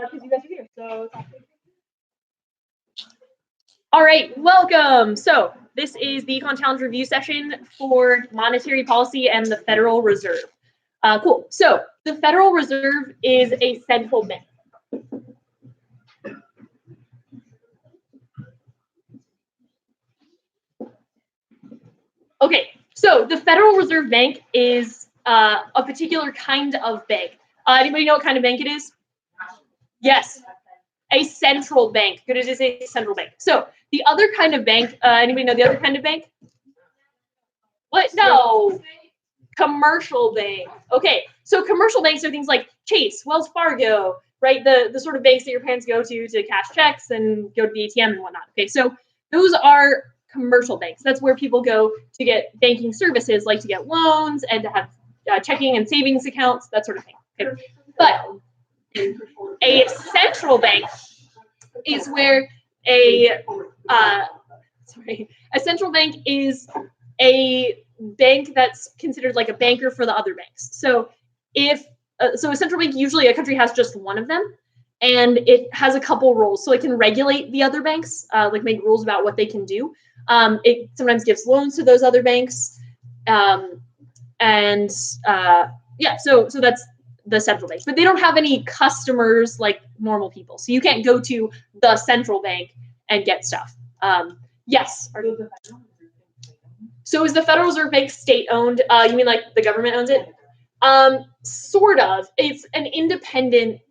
because you guys are here. So. All right, welcome. So this is the Econ Challenge review session for monetary policy and the Federal Reserve. Cool. So the Federal Reserve is a central bank. Okay, so the Federal Reserve Bank is a particular kind of bank. Anybody know what kind of bank it is? Yes, a central bank. Good, it is a central bank. So the other kind of bank, anybody know the other kind of bank? What? No. Commercial bank. Okay, so commercial banks are things like Chase, Wells Fargo, right? The sort of banks that your parents go to cash checks and go to the ATM and whatnot. Okay, so those are commercial banks. That's where people go to get banking services, like to get loans and to have checking and savings accounts, that sort of thing. Okay. But a central bank is where a central bank is a bank that's considered like a banker for the other banks. So if so a central bank, usually a country has just one of them, and it has a couple roles. So it can regulate the other banks, like make rules about what they can do. It sometimes gives loans to those other banks, yeah. So that's the central banks, but they don't have any customers like normal people. So you can't go to the central bank and get stuff. Yes. So is the Federal Reserve Bank state-owned? You mean like the government owns it? Sort of. It's an independent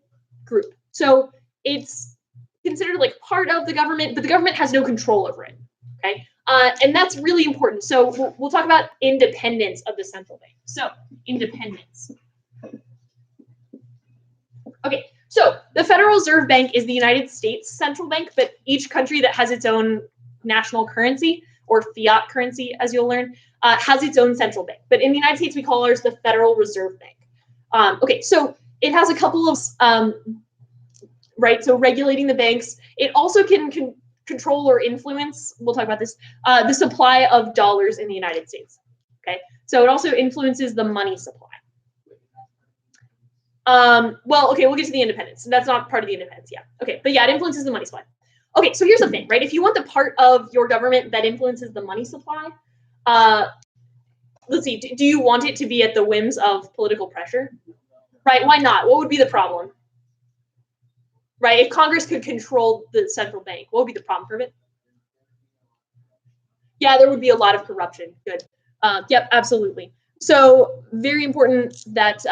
group. So it's considered like part of the government, but the government has no control over it. Okay. And that's really important. So we'll talk about independence of the central bank. So independence. Okay, so the Federal Reserve Bank is the United States central bank, but each country that has its own national currency, or fiat currency, as you'll learn, has its own central bank. But in the United States, we call ours the Federal Reserve Bank. Okay, so it has a couple of, right, so regulating the banks. It also can control or influence, we'll talk about this, the supply of dollars in the United States. Okay, so it also influences the money supply. Well, okay, we'll get to the independence. That's not part of the independence, yeah. Okay, but yeah, it influences the money supply. Okay, so here's the thing, right? If you want the part of your government that influences the money supply, let's see, do you want it to be at the whims of political pressure? Right, why not? What would be the problem? Right, if Congress could control the central bank, what would be the problem for it? Yeah, there would be a lot of corruption. Good. Yep, absolutely. So very important that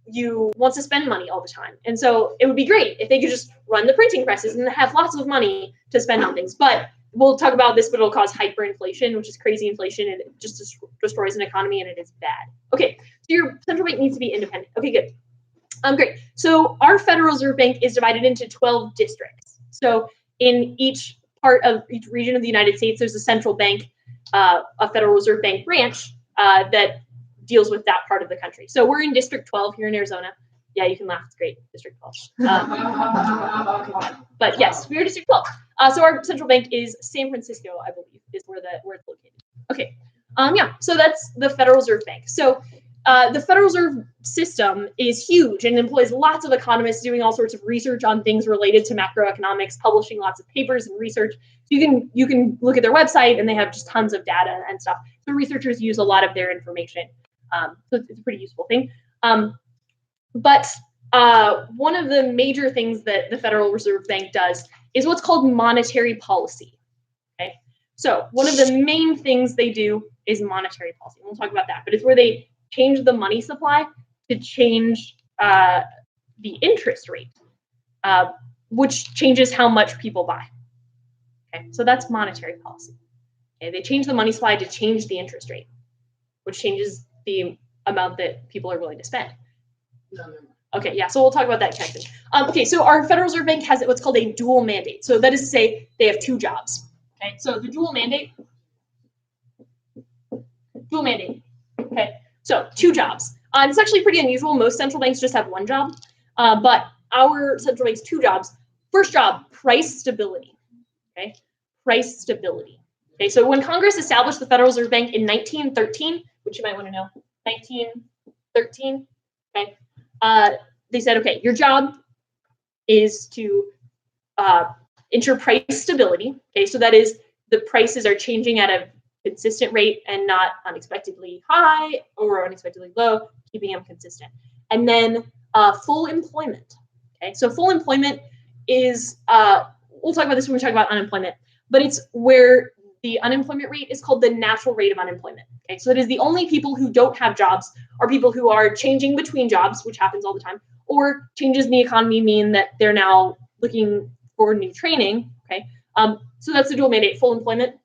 you want to spend money all the time. And so it would be great if they could just run the printing presses and have lots of money to spend on things. But we'll talk about this, but it'll cause hyperinflation, which is crazy inflation, and it just destroys an economy, and it is bad. Okay, so your central bank needs to be independent. Okay, good. Great. So our Federal Reserve Bank is divided into 12 districts. So in each part of each region of the United States, there's a central bank, a Federal Reserve Bank branch that deals with that part of the country. So we're in District 12 here in Arizona. Yeah, you can laugh. It's great, District 12. But yes, we're District 12. So our central bank is San Francisco, I believe, is where it's located. Okay. Yeah. So that's the Federal Reserve Bank. So the Federal Reserve System is huge and employs lots of economists doing all sorts of research on things related to macroeconomics, publishing lots of papers and research. So you can look at their website, and they have just tons of data and stuff. So researchers use a lot of their information. So it's a pretty useful thing. But one of the major things that the Federal Reserve Bank does is what's called monetary policy. Okay, so one of the main things they do is monetary policy. We'll talk about that, but it's where they change the money supply to change the interest rate, which changes how much people buy. Okay, so that's monetary policy. Okay, they change the money supply to change the interest rate, which changes the amount that people are willing to spend. Okay, yeah, so we'll talk about that in a second. Okay, so our Federal Reserve Bank has what's called a dual mandate. So that is to say they have two jobs. Okay, so the dual mandate. Okay, so two jobs. It's actually pretty unusual. Most central banks just have one job, but our central bank's two jobs. First job, price stability. Okay, price stability. Okay, so when Congress established the Federal Reserve Bank in 1913, which you might want to know, 1913, okay, they said, okay, your job is to ensure price stability. Okay, so that is the prices are changing at a consistent rate and not unexpectedly high or unexpectedly low, keeping them consistent. And then full employment. Okay, so full employment is, we'll talk about this when we talk about unemployment, but it's where the unemployment rate is called the natural rate of unemployment. Okay, so it is the only people who don't have jobs are people who are changing between jobs, which happens all the time, or changes in the economy mean that they're now looking for new training. Okay, so that's the dual mandate, full employment.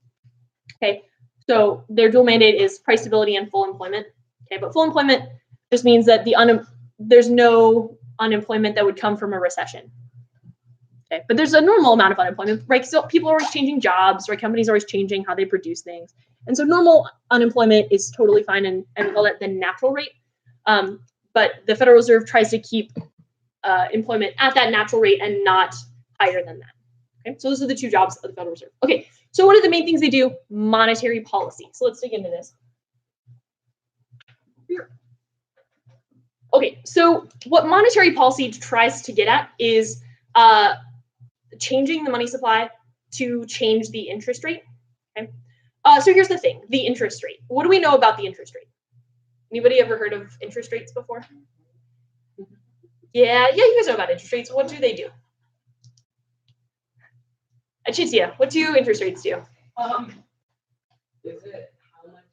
Okay, so their dual mandate is price stability and full employment. Okay, but full employment just means that there's no unemployment that would come from a recession. Okay, but there's a normal amount of unemployment, right? So people are always changing jobs, right? Companies are always changing how they produce things. And so normal unemployment is totally fine, and we call that the natural rate. But the Federal Reserve tries to keep employment at that natural rate and not higher than that. Okay, so those are the two jobs of the Federal Reserve. Okay, so what are the main things they do? Monetary policy. So let's dig into this. Okay, so what monetary policy tries to get at is changing the money supply to change the interest rate. Okay, so here's the thing: the interest rate. What do we know about the interest rate? Anybody ever heard of interest rates before? Yeah, you guys know about interest rates. What do they do? Achitya, what do interest rates do? Is it how much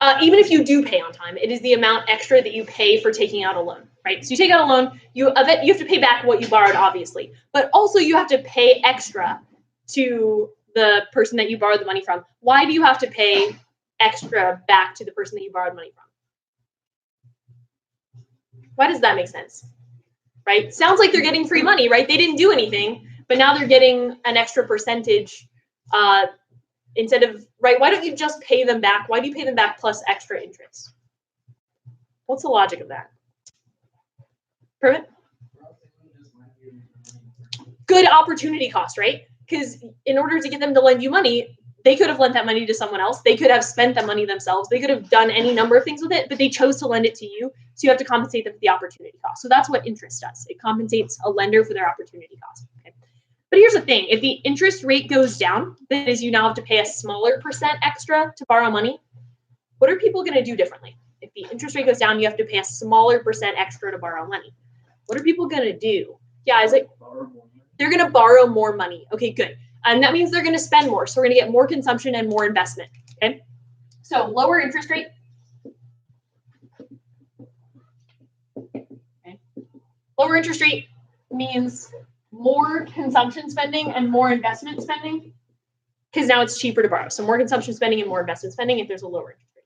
like even if you do pay on time, it is the amount extra that you pay for taking out a loan, right? So you take out a loan, you have to pay back what you borrowed, obviously, but also you have to pay extra to the person that you borrowed the money from. Why do you have to pay extra back to the person that you borrowed money from? Why does that make sense? Right? Sounds like they're getting free money, right? They didn't do anything, but now they're getting an extra percentage instead of, right? Why don't you just pay them back? Why do you pay them back plus extra interest? What's the logic of that? Perfect. Good opportunity cost, right? Because in order to get them to lend you money, they could have lent that money to someone else. They could have spent that money themselves. They could have done any number of things with it, but they chose to lend it to you. So you have to compensate them for the opportunity cost. So that's what interest does. It compensates a lender for their opportunity cost. Okay? But here's the thing. If the interest rate goes down, that is, you now have to pay a smaller percent extra to borrow money, what are people going to do differently? If the interest rate goes down, you have to pay a smaller percent extra to borrow money. What are people going to do? Yeah, Isaac? They're going to borrow more money. Okay, good. And that means they're going to spend more. So we're going to get more consumption and more investment. Okay. So lower interest rate. Okay. Lower interest rate means more consumption spending and more investment spending, because now it's cheaper to borrow. So more consumption spending and more investment spending if there's a lower interest rate.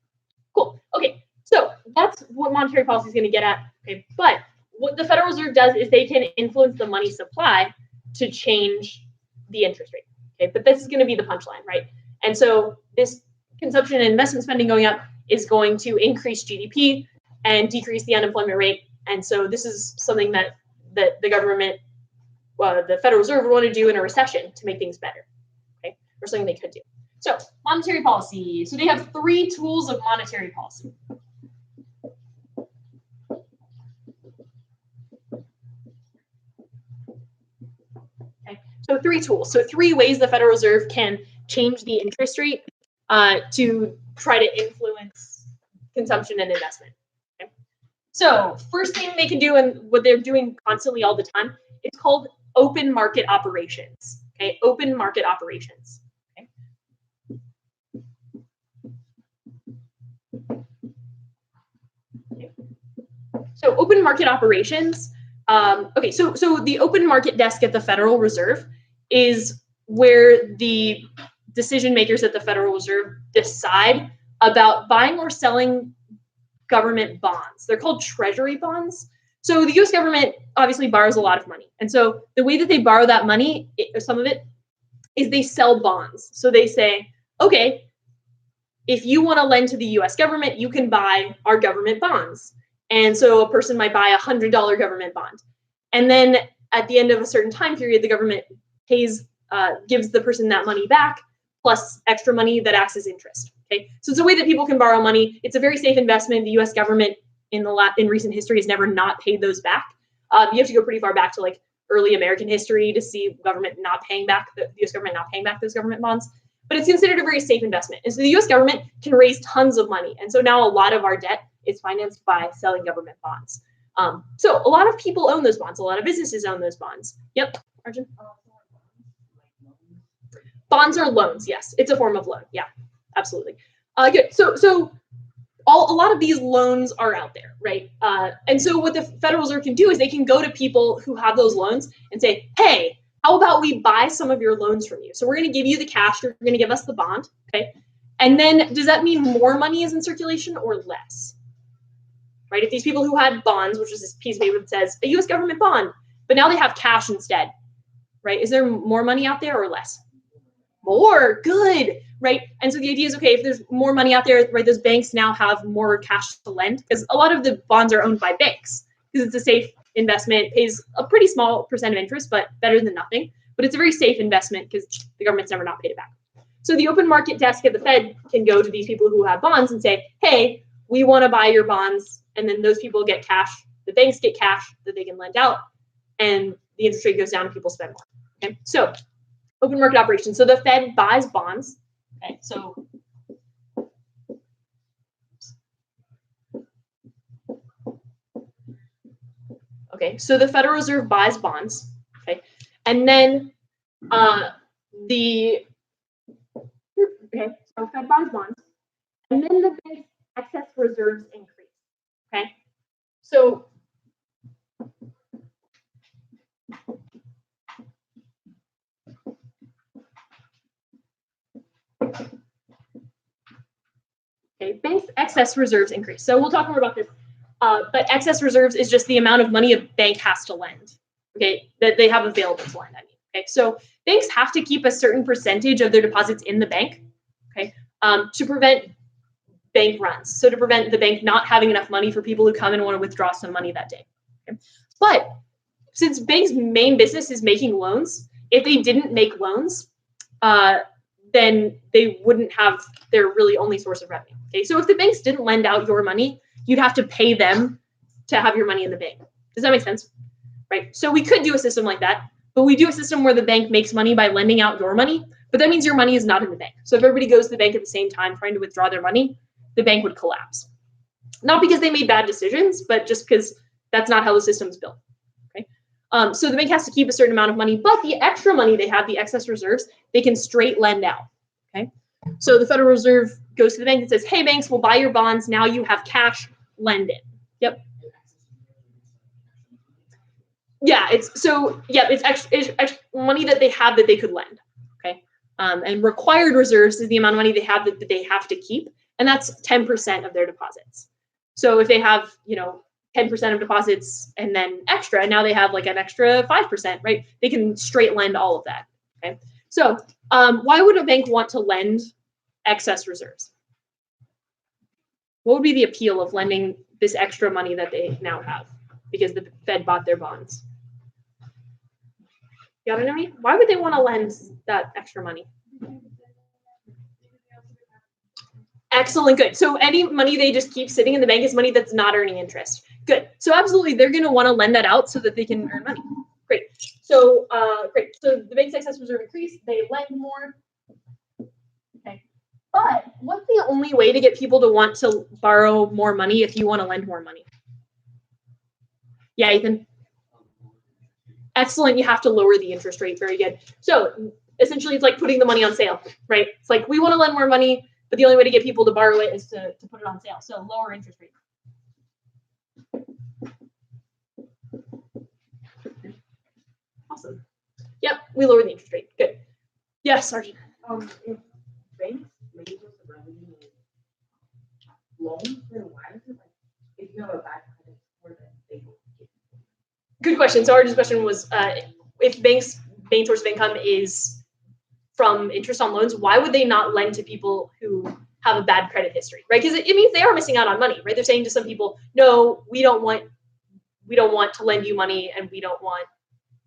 Cool. Okay. So that's what monetary policy is going to get at. Okay. But what the Federal Reserve does is they can influence the money supply to change the interest rate. Okay, but this is going to be the punchline, right? And so this consumption and investment spending going up is going to increase GDP and decrease the unemployment rate. And so this is something that the government, the Federal Reserve would want to do in a recession to make things better, okay? Or something they could do. So monetary policy. So they have 3 tools of monetary policy. So 3 tools. So 3 ways the Federal Reserve can change the interest rate to try to influence consumption and investment. Okay? So first thing they can do, and what they're doing constantly all the time, it's called open market operations. Okay, open market operations. Okay. Okay. So open market operations. Okay, so the open market desk at the Federal Reserve is where the decision makers at the Federal Reserve decide about buying or selling government bonds. They're called treasury bonds. So the US government obviously borrows a lot of money. And so the way that they borrow that money, some of it, is they sell bonds. So they say, okay, if you want to lend to the US government, you can buy our government bonds. And so a person might buy a $100 government bond. And then at the end of a certain time period, the government gives the person that money back plus extra money that acts as interest. Okay, so it's a way that people can borrow money. It's a very safe investment. The U.S. government in recent history has never not paid those back. You have to go pretty far back to like early American history to see government not paying back the U.S. government not paying back those government bonds. But it's considered a very safe investment. And so the U.S. government can raise tons of money. And so now a lot of our debt is financed by selling government bonds. So a lot of people own those bonds. A lot of businesses own those bonds. Yep, Arjun? Bonds are loans. Yes, it's a form of loan. Yeah, absolutely. Good. So a lot of these loans are out there, right? And so what the Federal Reserve can do is they can go to people who have those loans and say, hey, how about we buy some of your loans from you? So we're going to give you the cash. You're going to give us the bond. Okay. And then does that mean more money is in circulation or less? Right? If these people who had bonds, which is this piece of paper that says a U.S. government bond, but now they have cash instead, right? Is there more money out there or less? More. Good. Right? And so the idea is, okay, if there's more money out there, right, those banks now have more cash to lend because a lot of the bonds are owned by banks because it's a safe investment, pays a pretty small percent of interest, but better than nothing. But it's a very safe investment because the government's never not paid it back. So the open market desk at the Fed can go to these people who have bonds and say, hey, we want to buy your bonds. And then those people get cash. The banks get cash that they can lend out. And the interest rate goes down and people spend more. Okay. So open market operation. So the Fed buys bonds. Okay. So the Federal Reserve buys bonds. Okay. And then so Fed buys bonds. And then the bank's excess reserves increase. Okay. So banks' excess reserves increase. So we'll talk more about this. But excess reserves is just the amount of money a bank has to lend. Okay, that they have available to lend. Okay, so banks have to keep a certain percentage of their deposits in the bank. Okay, to prevent bank runs. So to prevent the bank not having enough money for people who come and want to withdraw some money that day. Okay? But since banks' main business is making loans, if they didn't make loans, then they wouldn't have their really only source of revenue. Okay, so if the banks didn't lend out your money, you'd have to pay them to have your money in the bank. Does that make sense? Right. So we could do a system like that, but we do a system where the bank makes money by lending out your money, but that means your money is not in the bank. So if everybody goes to the bank at the same time trying to withdraw their money, the bank would collapse. Not because they made bad decisions, but just because that's not how the system is built. Okay. So the bank has to keep a certain amount of money, but the extra money they have, the excess reserves, they can straight lend out. Okay. So the Federal Reserve goes to the bank and says, hey, banks, we'll buy your bonds. Now you have cash, lend it. Yep. Yeah, it's extra money that they have that they could lend. Okay. And required reserves is the amount of money they have that they have to keep. And that's 10% of their deposits. So if they have, 10% of deposits and then extra, now they have like an extra 5%, right? They can straight lend all of that. Okay. So why would a bank want to lend excess reserves? What would be the appeal of lending this extra money that they now have because the Fed bought their bonds? You got it, Emily? Why would they want to lend that extra money? Excellent, good. So any money they just keep sitting in the bank is money that's not earning interest. Good. So absolutely, they're going to want to lend that out so that they can earn money. Great. So great. So the bank's excess reserve increased. They lend more. Okay. But what's the only way to get people to want to borrow more money if you want to lend more money? Yeah, Ethan. Excellent. You have to lower the interest rate. Very good. So essentially, it's like putting the money on sale, right? It's like we want to lend more money, but the only way to get people to borrow it is to put it on sale. So lower interest rate. Awesome. Yep, we lower the interest rate. Good. Yes, Sergeant. If banks make us the revenue loans, then why is it like if you have a bad credit score, then they will give you? Good question. So Arjun's question was, if banks' main source of income is from interest on loans, why would they not lend to people who have a bad credit history, right? Because it means they are missing out on money, right? They're saying to some people, no, we don't want to lend you money and we don't want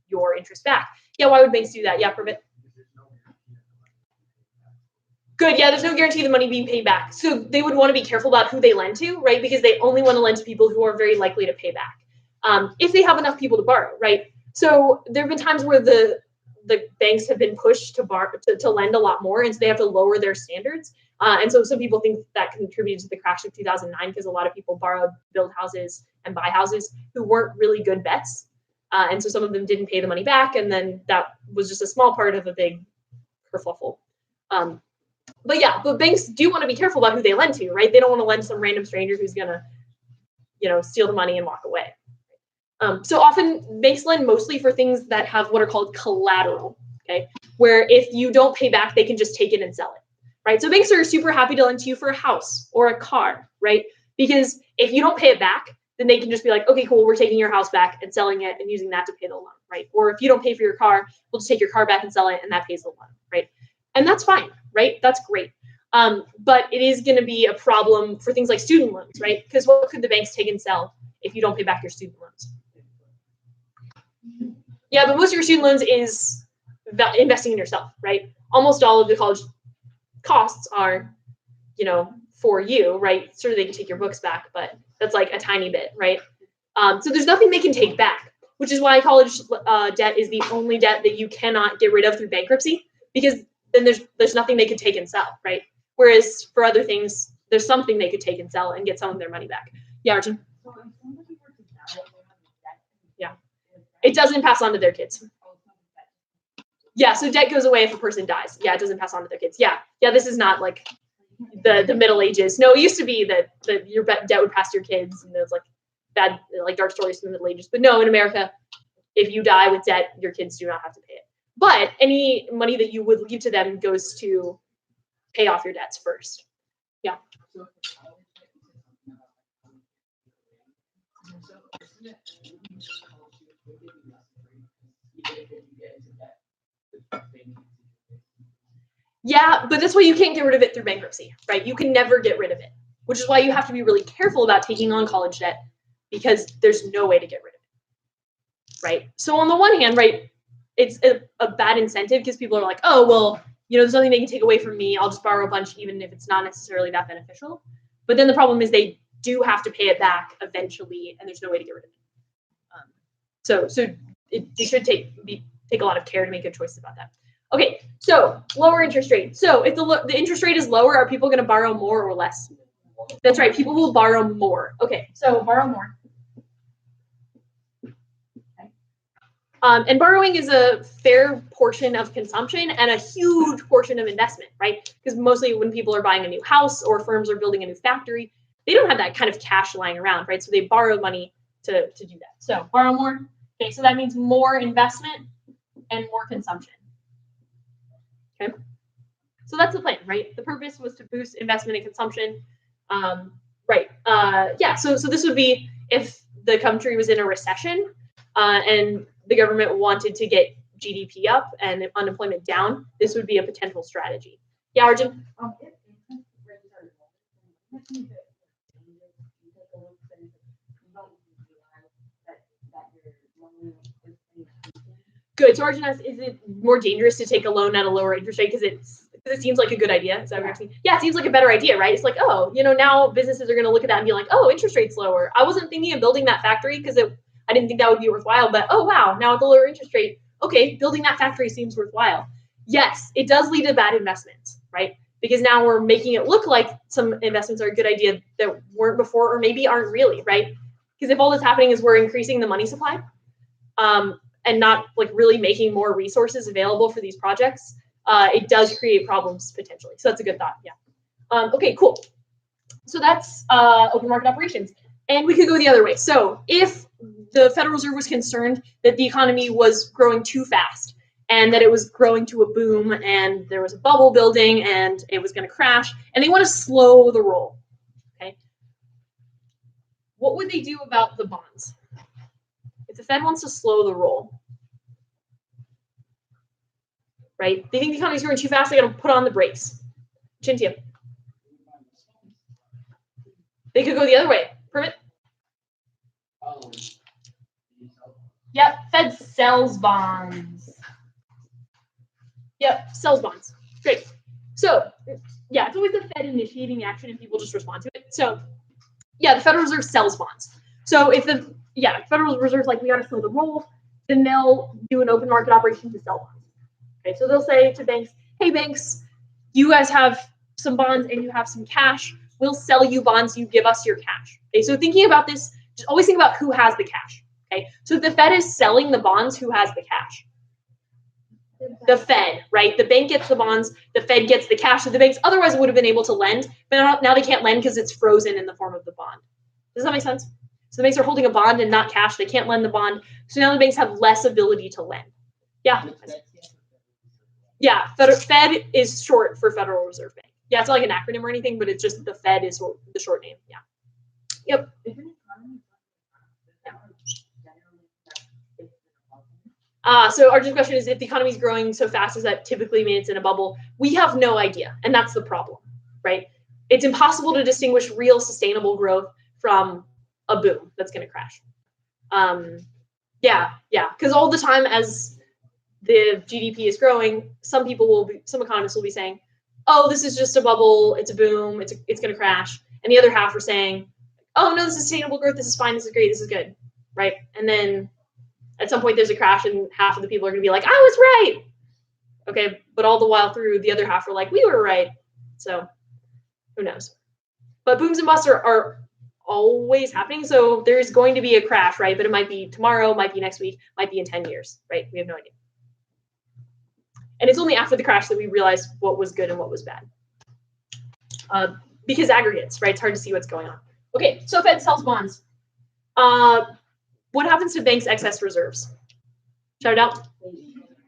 your interest back. Yeah, why would banks do that? Yeah, Pravit. Good. Yeah, there's no guarantee of the money being paid back. So they would want to be careful about who they lend to, right? Because they only want to lend to people who are very likely to pay back, if they have enough people to borrow, right? So there have been times where the banks have been pushed to lend a lot more, and so they have to lower their standards. And so some people think that contributed to the crash of 2009 because a lot of people borrowed, build houses, and buy houses who weren't really good bets. And so some of them didn't pay the money back, and then that was just a small part of a big kerfuffle. But yeah, but banks do want to be careful about who they lend to, right? They don't want to lend to some random stranger who's gonna, steal the money and walk away. So often banks lend mostly for things that have what are called collateral, okay? Where if you don't pay back, they can just take it and sell it, right? So banks are super happy to lend to you for a house or a car, right? Because if you don't pay it back, then they can just be like, okay, cool, we're taking your house back and selling it and using that to pay the loan, right? Or if you don't pay for your car, we'll just take your car back and sell it and that pays the loan, right? And that's fine, right? That's great. But it is going to be a problem for things like student loans, right? Because what could the banks take and sell if you don't pay back your student loans? Yeah, but most of your student loans is investing in yourself, right? Almost all of the college costs are, for you, right? Sure, they can take your books back, but that's like a tiny bit, right? So there's nothing they can take back, which is why college debt is the only debt that you cannot get rid of through bankruptcy, because then there's nothing they could take and sell, right? Whereas for other things, there's something they could take and sell and get some of their money back. Yeah, Arjun? So if somebody were to die, they have a debt. Yeah. It doesn't pass on to their kids. Yeah, so debt goes away if a person dies. Yeah, it doesn't pass on to their kids. Yeah, this is not like the Middle Ages. No, it used to be that your debt would pass to your kids, and there's like bad, like dark stories from the Middle Ages. But no, in America, if you die with debt, your kids do not have to pay it. But any money that you would leave to them goes to pay off your debts first. Yeah. Yeah, but that's why you can't get rid of it through bankruptcy, right? You can never get rid of it, which is why you have to be really careful about taking on college debt, because there's no way to get rid of it, right? So on the one hand, right, it's a bad incentive because people are like, oh, well, there's nothing they can take away from me. I'll just borrow a bunch, even if it's not necessarily that beneficial. But then the problem is they do have to pay it back eventually, and there's no way to get rid of it. So you should take a lot of care to make good choices about that. Okay, so lower interest rate. So if the interest rate is lower, are people going to borrow more or less? That's right, people will borrow more. Okay, so borrow more. And borrowing is a fair portion of consumption and a huge portion of investment, right? Because mostly when people are buying a new house or firms are building a new factory, they don't have that kind of cash lying around, right? So they borrow money to do that. So borrow more. Okay, so that means more investment and more consumption. Okay, so that's the plan, right? The purpose was to boost investment and consumption. Right. Yeah, so this would be if the country was in a recession and the government wanted to get GDP up and unemployment down, this would be a potential strategy. Yeah, Arjun? Good. So Arjun asks, is it more dangerous to take a loan at a lower interest rate because it seems like a good idea? Is that what you're asking? Yeah, it seems like a better idea, right? It's like, oh, now businesses are going to look at that and be like, oh, interest rate's lower. I wasn't thinking of building that factory because I didn't think that would be worthwhile, but oh wow, now with the lower interest rate, okay, building that factory seems worthwhile. Yes, it does lead to bad investments, right? Because now we're making it look like some investments are a good idea that weren't before or maybe aren't really, right? Because if all that's happening is we're increasing the money supply and not like really making more resources available for these projects, it does create problems potentially. So that's a good thought, yeah. Okay, cool. So that's open market operations. And we could go the other way. So if the Federal Reserve was concerned that the economy was growing too fast and that it was growing to a boom and there was a bubble building and it was going to crash, and they want to slow the roll, okay? What would they do about the bonds? If the Fed wants to slow the roll, right? They think the economy is growing too fast, they got to put on the brakes. Chintia. They could go the other way. Permit? Yep, Fed sells bonds. Yep, sells bonds. Great. So yeah, it's always the Fed initiating action and people just respond to it. So yeah, the Federal Reserve sells bonds. So if the Federal Reserve's like, we got to slow the roll, then they'll do an open market operation to sell bonds. Okay, so they'll say to banks, hey banks, you guys have some bonds and you have some cash. We'll sell you bonds. You give us your cash. Okay, so thinking about this, just always think about who has the cash. Okay, so if the Fed is selling the bonds, who has the cash? The Fed, right? The bank gets the bonds, the Fed gets the cash. So the banks otherwise would have been able to lend, but now they can't lend because it's frozen in the form of the bond. Does that make sense? So the banks are holding a bond and not cash. They can't lend the bond. So now the banks have less ability to lend. Yeah. Yeah, Fed is short for Federal Reserve Bank. Yeah, it's not like an acronym or anything, but it's just the Fed is the short name. Yeah. Yep. So our question is, if the economy is growing so fast, does that typically mean it's in a bubble? We have no idea, and that's the problem, right? It's impossible to distinguish real sustainable growth from a boom that's going to crash. Because all the time as the GDP is growing, some economists will be saying, oh, this is just a bubble, it's a boom, it's going to crash. And the other half are saying, oh, no, this is sustainable growth, this is fine, this is great, this is good, right? And then at some point there's a crash and half of the people are going to be like, I was right. Okay, but all the while through, the other half are like, we were right. So who knows? But booms and busts are always happening. So there's going to be a crash, right? But it might be tomorrow, might be next week, might be in 10 years, right? We have no idea. And it's only after the crash that we realize what was good and what was bad. Because aggregates, right? It's hard to see what's going on. Okay, so Fed sells bonds. What happens to banks' excess reserves? Shout it out.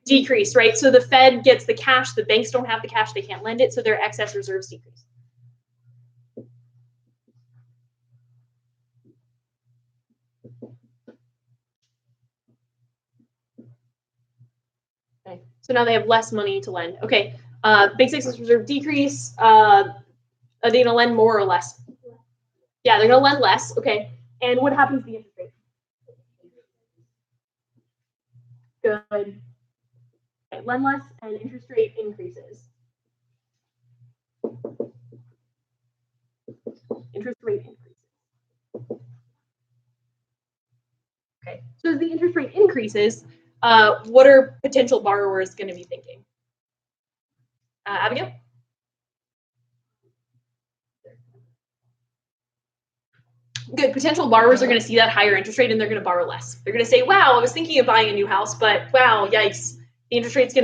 Decrease, right? So the Fed gets the cash. The banks don't have the cash. They can't lend it. So their excess reserves decrease. Okay, so now they have less money to lend. Okay, banks' excess reserve decrease. Are they going to lend more or less? Yeah, they're going to lend less. Okay, and what happens to the interest rate? Good. Okay, lend less and interest rate increases. Interest rate increases. Okay, so as the interest rate increases, what are potential borrowers going to be thinking? Abigail? Good. Potential borrowers are going to see that higher interest rate and they're going to borrow less. They're going to say, wow, I was thinking of buying a new house, but wow, yikes. The interest rate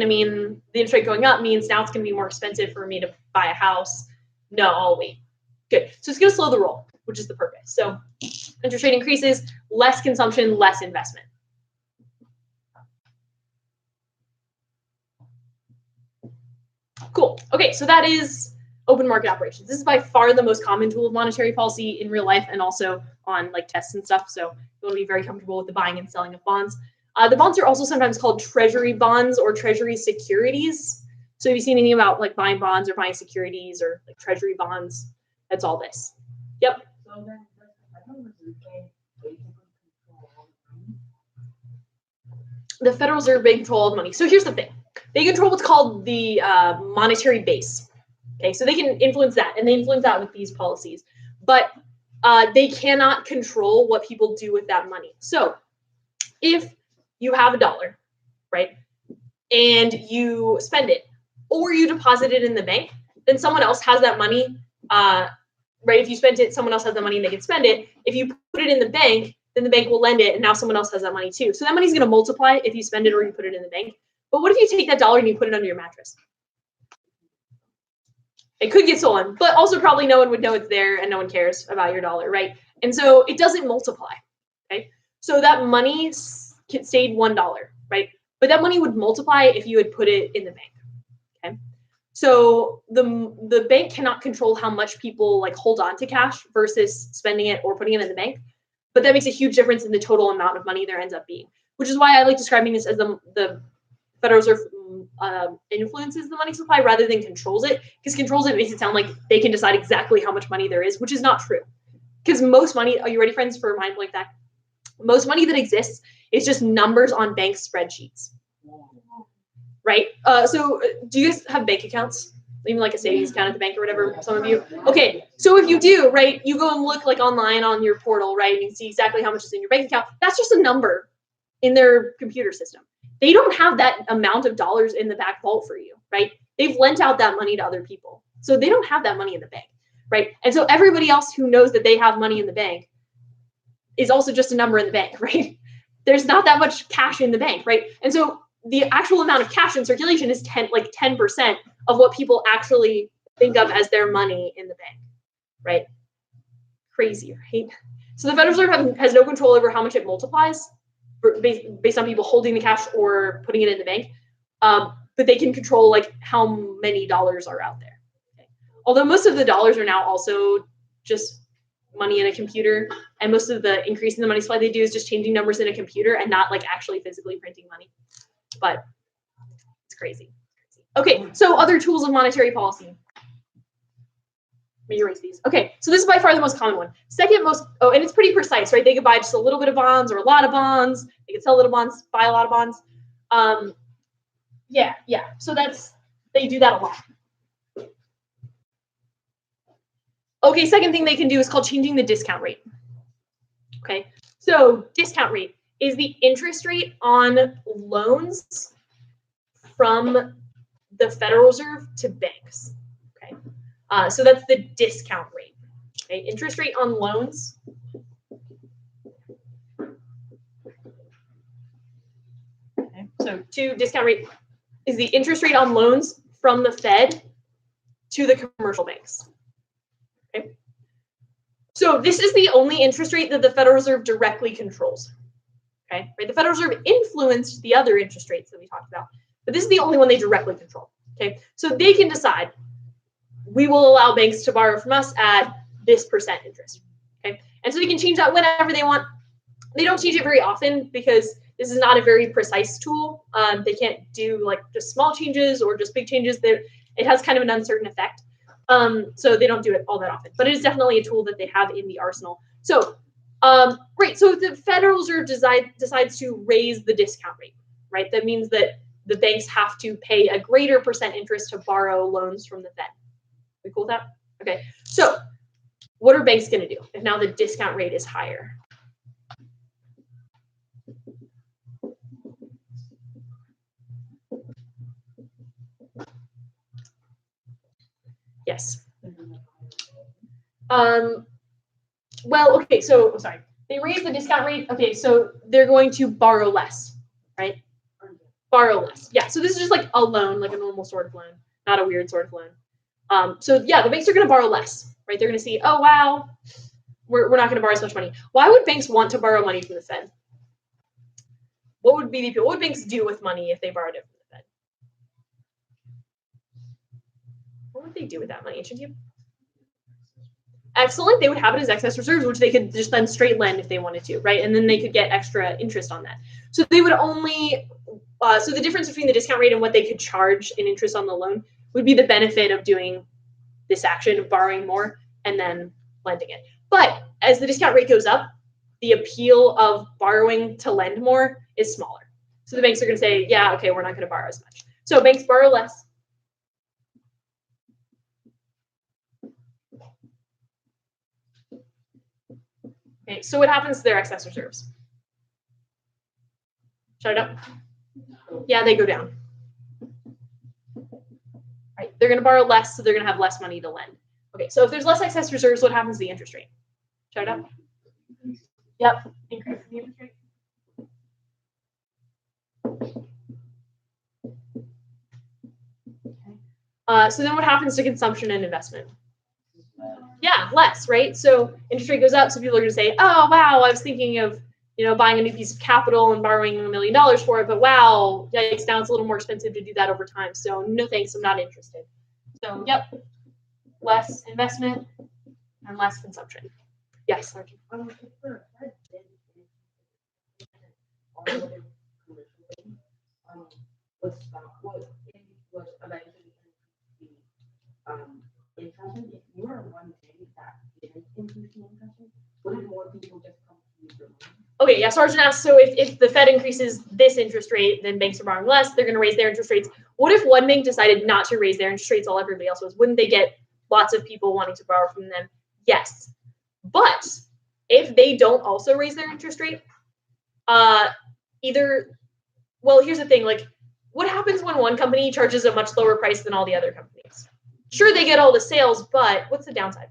going up means now it's going to be more expensive for me to buy a house. No, I'll wait. Good. So it's going to slow the roll, which is the purpose. So interest rate increases, less consumption, less investment. Cool. Okay, so that is open market operations. This is by far the most common tool of monetary policy in real life and also on like tests and stuff. So you want to be very comfortable with the buying and selling of bonds. The bonds are also sometimes called treasury bonds or treasury securities. So if you see anything about like buying bonds or buying securities or like treasury bonds, that's all this. Yep. So then the Federal Reserve Bank control all the money. So here's the thing. They control what's called the monetary base. Okay, so they can influence that, and they influence that with these policies. But they cannot control what people do with that money. So if you have $1, right, and you spend it, or you deposit it in the bank, then someone else has that money, right? If you spent it, someone else has the money and they can spend it. If you put it in the bank, then the bank will lend it, and now someone else has that money too. So that money's going to multiply if you spend it or you put it in the bank. But what if you take that $1 and you put it under your mattress? It could get stolen, but also probably no one would know it's there and no one cares about your $1, right? And so it doesn't multiply, okay? So that money stayed $1, right? But that money would multiply if you had put it in the bank, okay? So the bank cannot control how much people like hold on to cash versus spending it or putting it in the bank, but that makes a huge difference in the total amount of money there ends up being, which is why I like describing this as the Federal Reserve influences the money supply rather than controls it, because controls it makes it sound like they can decide exactly how much money there is, which is not true. Because most money, are you ready, friends, for a mind blank fact? Most money that exists is just numbers on bank spreadsheets, right? So do you guys have bank accounts? even like a savings account at the bank or whatever, some of you. Okay, so if you do, right, you go and look like online on your portal, right, and you can see exactly how much is in your bank account. That's just a number in their computer system. They don't have that amount of dollars in the back vault for you, right? They've lent out that money to other people. So they don't have that money in the bank, right? And so everybody else who knows that they have money in the bank is also just a number in the bank, right? There's not that much cash in the bank, right? And so the actual amount of cash in circulation is 10% of what people actually think of as their money in the bank, right? Crazy, right? So the Federal Reserve has no control over how much it multiplies based on people holding the cash or putting it in the bank, but they can control like how many dollars are out there. Okay? Although most of the dollars are now also just money in a computer, and most of the increase in the money supply they do is just changing numbers in a computer and not like actually physically printing money. But it's crazy. Okay, so other tools of monetary policy. Let me erase these. Okay, so this is by far the most common one. Second most, oh, and it's pretty precise, right? They could buy just a little bit of bonds or a lot of bonds. They could sell little bonds, buy a lot of bonds. Yeah. So they do that a lot. Okay, second thing they can do is called changing the discount rate. Okay, so discount rate is the interest rate on loans from the Federal Reserve to banks. Okay, so that's the discount rate. Okay, interest rate on loans. Okay, so discount rate is the interest rate on loans from the Fed to the commercial banks. Okay, so this is the only interest rate that the Federal Reserve directly controls. Okay, right? The Federal Reserve influenced the other interest rates that we talked about, but this is the only one they directly control. Okay, so they can decide, we will allow banks to borrow from us at this percent interest. Okay, and so they can change that whenever they want. They don't change it very often because this is not a very precise tool. They can't do like just small changes or just big changes. It has kind of an uncertain effect. So they don't do it all that often, but it is definitely a tool that they have in the arsenal. So, right, so if the Federal Reserve decides to raise the discount rate, right? That means that the banks have to pay a greater percent interest to borrow loans from the Fed. We cool with that? Okay, so what are banks going to do if now the discount rate is higher? Yes. Well, okay, so sorry. They raise the discount rate. Okay, so they're going to borrow less, right? Borrow less. Yeah, so this is just like a loan, like a normal sort of loan, not a weird sort of loan. So yeah, the banks are going to borrow less, right? They're going to see, oh, wow, we're not going to borrow as much money. Why would banks want to borrow money from the Fed? What would banks do with money if they borrowed it from the Fed? What would they do with that money? Should you? Excellent. They would have it as excess reserves, which they could just then straight lend if they wanted to, right? And then they could get extra interest on that. So they would only, so the difference between the discount rate and what they could charge in interest on the loan would be the benefit of doing this action of borrowing more and then lending it. But as the discount rate goes up, the appeal of borrowing to lend more is smaller. So the banks are going to say, yeah, okay, we're not going to borrow as much. So banks borrow less. Okay, so what happens to their excess reserves? Shut it up. Yeah, they go down. Right, they're going to borrow less, so they're going to have less money to lend. Okay, so if there's less excess reserves, what happens to the interest rate? Shut it up. Yep, increase the interest rate. Okay. So then what happens to consumption and investment? Yeah, less, right? So interest rate goes up, so people are going to say, oh, wow, I was thinking of, buying a new piece of capital and borrowing $1 million for it, but wow, yikes, now it's a little more expensive to do that over time. So no thanks, I'm not interested. So, yep, less investment and less consumption. Yes, Sergeant. Inflation, if you are one bank that didn't increase the inflation, wouldn't more people just come to use your money? Okay, yeah, Sergeant asked, so if the Fed increases this interest rate, then banks are borrowing less, they're going to raise their interest rates. what if one bank decided not to raise their interest rates while everybody else was? Wouldn't they get lots of people wanting to borrow from them? Yes. But if they don't also raise their interest rate, well, here's the thing, like, what happens when one company charges a much lower price than all the other companies? Sure, they get all the sales, but what's the downside?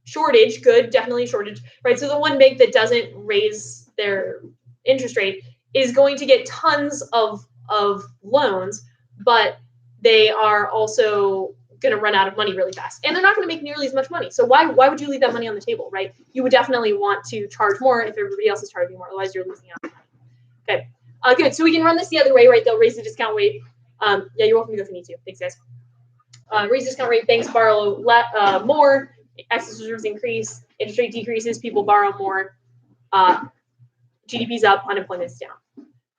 Shortage, good, definitely shortage, right? So the one bank that doesn't raise their interest rate is going to get tons of loans, but they are also going to run out of money really fast, and they're not going to make nearly as much money. So why would you leave that money on the table, right? You would definitely want to charge more if everybody else is charging more, otherwise you're losing out. Okay, good. So we can run this the other way, right? They'll raise the discount rate. Yeah, you're welcome to go if you need to. Thanks, guys. Raise discount rate, banks borrow more, excess reserves increase, interest rate decreases, people borrow more, GDP's up, unemployment's down.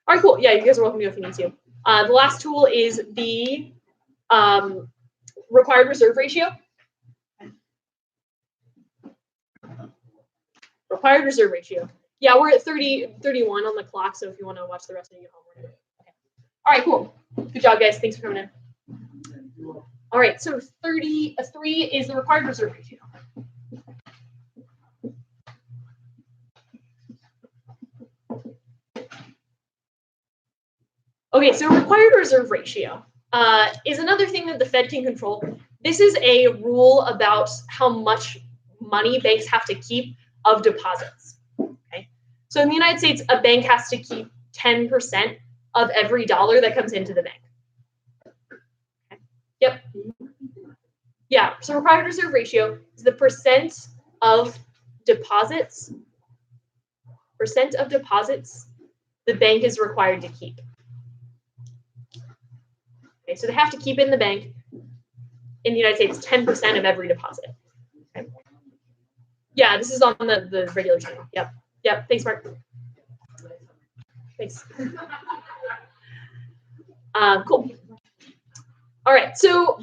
All right, cool. Yeah, you guys are welcome to go if you need to. The last tool is the required reserve ratio. Required reserve ratio. Yeah, we're at 31 on the clock, so if you want to watch the rest of your homework. Okay. All right, cool. Good job, guys. Thanks for coming in. All right, so 3 is the required reserve ratio. Okay, so required reserve ratio is another thing that the Fed can control. This is a rule about how much money banks have to keep of deposits. Okay, so in the United States, a bank has to keep 10% of every dollar that comes into the bank. Okay. Yep. Yeah, so required reserve ratio is the percent of deposits the bank is required to keep. Okay, so they have to keep in the bank, in the United States, 10% of every deposit. Okay. Yeah, this is on the regular channel. Yep. Thanks, Mark. Thanks. Cool. All right, so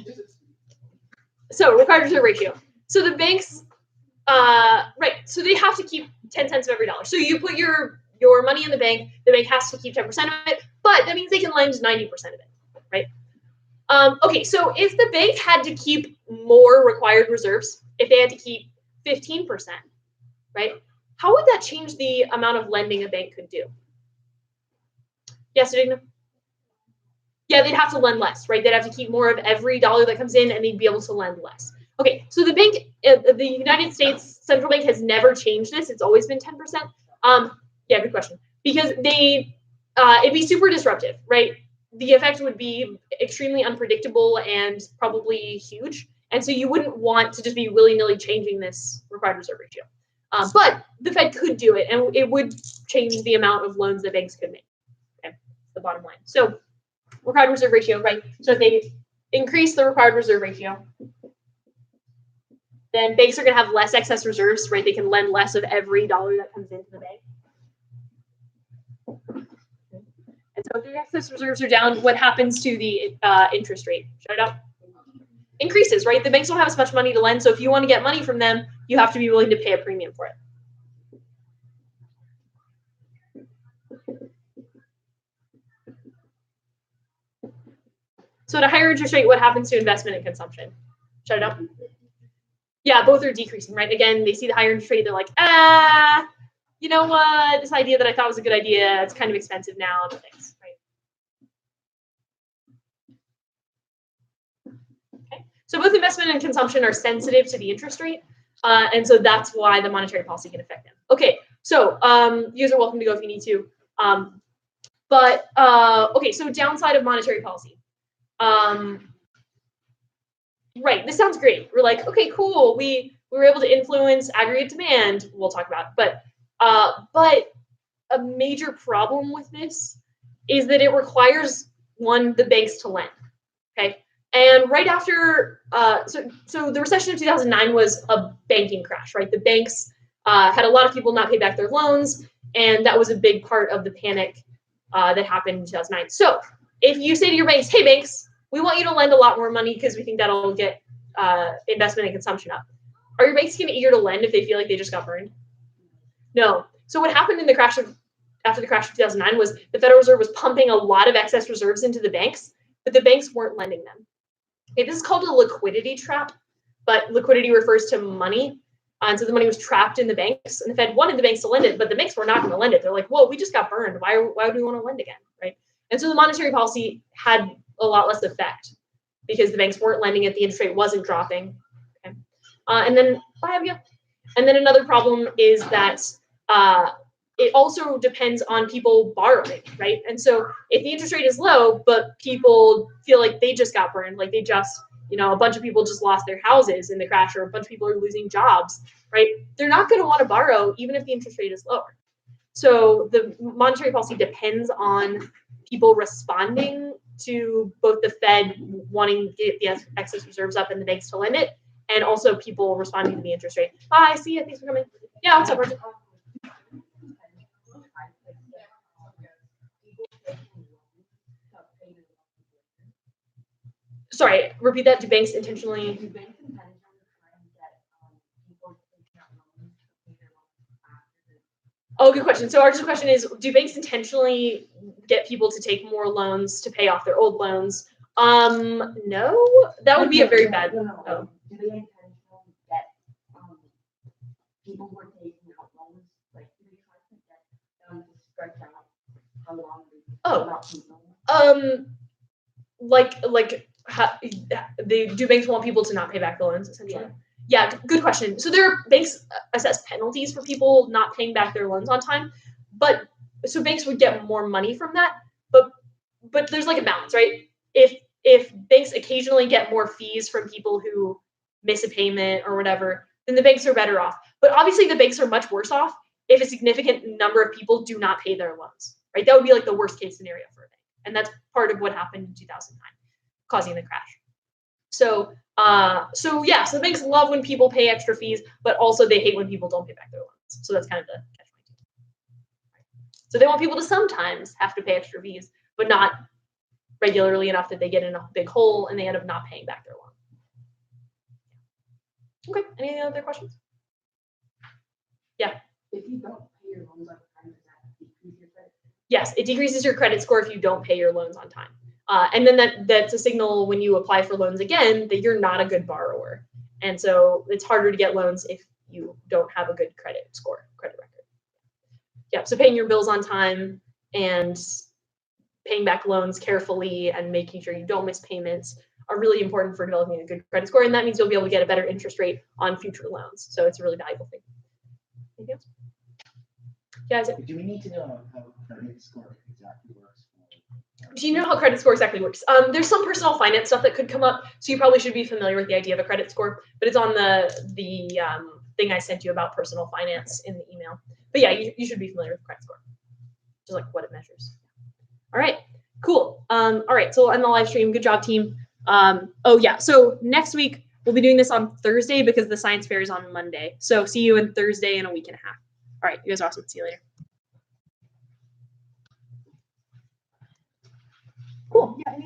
required reserve ratio. So the banks, right, so they have to keep 10 cents of every dollar. So you put your money in the bank has to keep 10% of it, but that means they can lend 90% of it, right? Okay, so if the bank had to keep more required reserves, if they had to keep 15%, right, how would that change the amount of lending a bank could do? Yes, Digna? Yeah, they'd have to lend less, right? They'd have to keep more of every dollar that comes in, and they'd be able to lend less. Okay, so the bank, the United States Central Bank has never changed this. It's always been 10%. Yeah, good question. Because it'd be super disruptive, right? The effect would be extremely unpredictable and probably huge. And so you wouldn't want to just be willy-nilly changing this required reserve ratio. But the Fed could do it, and it would change the amount of loans that banks could make. Okay, that's the bottom line. So required reserve ratio, right? So if they increase the required reserve ratio, then banks are going to have less excess reserves, right? They can lend less of every dollar that comes into the bank. And so if the excess reserves are down, what happens to the interest rate? Shout it out. Increases, right? The banks don't have as much money to lend, so if you want to get money from them, you have to be willing to pay a premium for it. So at a higher interest rate, what happens to investment and consumption? Shout it out. Yeah, both are decreasing, right? Again, they see the higher interest rate, they're like, you know what? This idea that I thought was a good idea, it's kind of expensive now. Thanks, right? Okay. So both investment and consumption are sensitive to the interest rate, and so that's why the monetary policy can affect them. Okay, so you guys are welcome to go if you need to. Okay, so downside of monetary policy. Right, this sounds great. We're like, okay, cool. We were able to influence aggregate demand. We'll talk about, but a major problem with this is that it requires the banks to lend. Okay, and right after, so the recession of 2009 was a banking crash. Right, the banks had a lot of people not pay back their loans, and that was a big part of the panic that happened in 2009. So if you say to your banks, hey banks, we want you to lend a lot more money because we think that'll get investment and consumption up. Are your banks going to be eager to lend if they feel like they just got burned? No. So what happened in the crash of after the crash of 2009 was the Federal Reserve was pumping a lot of excess reserves into the banks, but the banks weren't lending them. Okay, this is called a liquidity trap, but liquidity refers to money. And so the money was trapped in the banks, and the Fed wanted the banks to lend it, but the banks were not going to lend it. They're like, whoa, we just got burned. Why do we want to lend again, right? And so the monetary policy had a lot less effect because the banks weren't lending it, the interest rate wasn't dropping. Okay, and then another problem is that it also depends on people borrowing, right? And so if the interest rate is low, but people feel like they just got burned, like they just, a bunch of people just lost their houses in the crash, or a bunch of people are losing jobs, right? They're not going to want to borrow even if the interest rate is lower. So the monetary policy depends on people responding to both the Fed wanting to get the excess reserves up and the banks to lend it, and also people responding to the interest rate. Bye, see you. Thanks for coming. Yeah, what's up, Roger? Sorry, repeat that. Do banks intentionally? Oh, good question. So our question is, do banks intentionally get people to take more loans to pay off their old loans? No, that would be a very bad. Oh. Do they intentionally get people who are taking out loans, like do they try to get them to stretch out how long do banks want people to not pay back the loans essentially? Yeah, good question. So banks assess penalties for people not paying back their loans on time, but so banks would get more money from that, but there's like a balance, right? If banks occasionally get more fees from people who miss a payment or whatever, then the banks are better off. But obviously the banks are much worse off if a significant number of people do not pay their loans, right? That would be like the worst case scenario for a bank. And that's part of what happened in 2009, causing the crash. So the banks love when people pay extra fees, but also they hate when people don't pay back their loans. So that's kind of the catch-22. So they want people to sometimes have to pay extra fees, but not regularly enough that they get in a big hole and they end up not paying back their loan. Okay, any other questions? Yeah. If you don't pay your loans on time, does that decrease your credit? Yes, it decreases your credit score if you don't pay your loans on time. And then that's a signal when you apply for loans again that you're not a good borrower. And so it's harder to get loans if you don't have a good credit record. Yeah, so paying your bills on time and paying back loans carefully and making sure you don't miss payments are really important for developing a good credit score. And that means you'll be able to get a better interest rate on future loans. So it's a really valuable thing. Anything else? Yeah, do we need to know how credit score exactly works? Do you know how credit score exactly works? There's some personal finance stuff that could come up, so you probably should be familiar with the idea of a credit score, but it's on the thing I sent you about personal finance in the email. But yeah, you should be familiar with credit score, just like what it measures. All right, cool. All right, so we'll end the live stream. Good job, team. So next week we'll be doing this on Thursday because the science fair is on Monday. So see you in Thursday in a week and a half. All right, you guys are awesome. See you later. Cool. Yeah.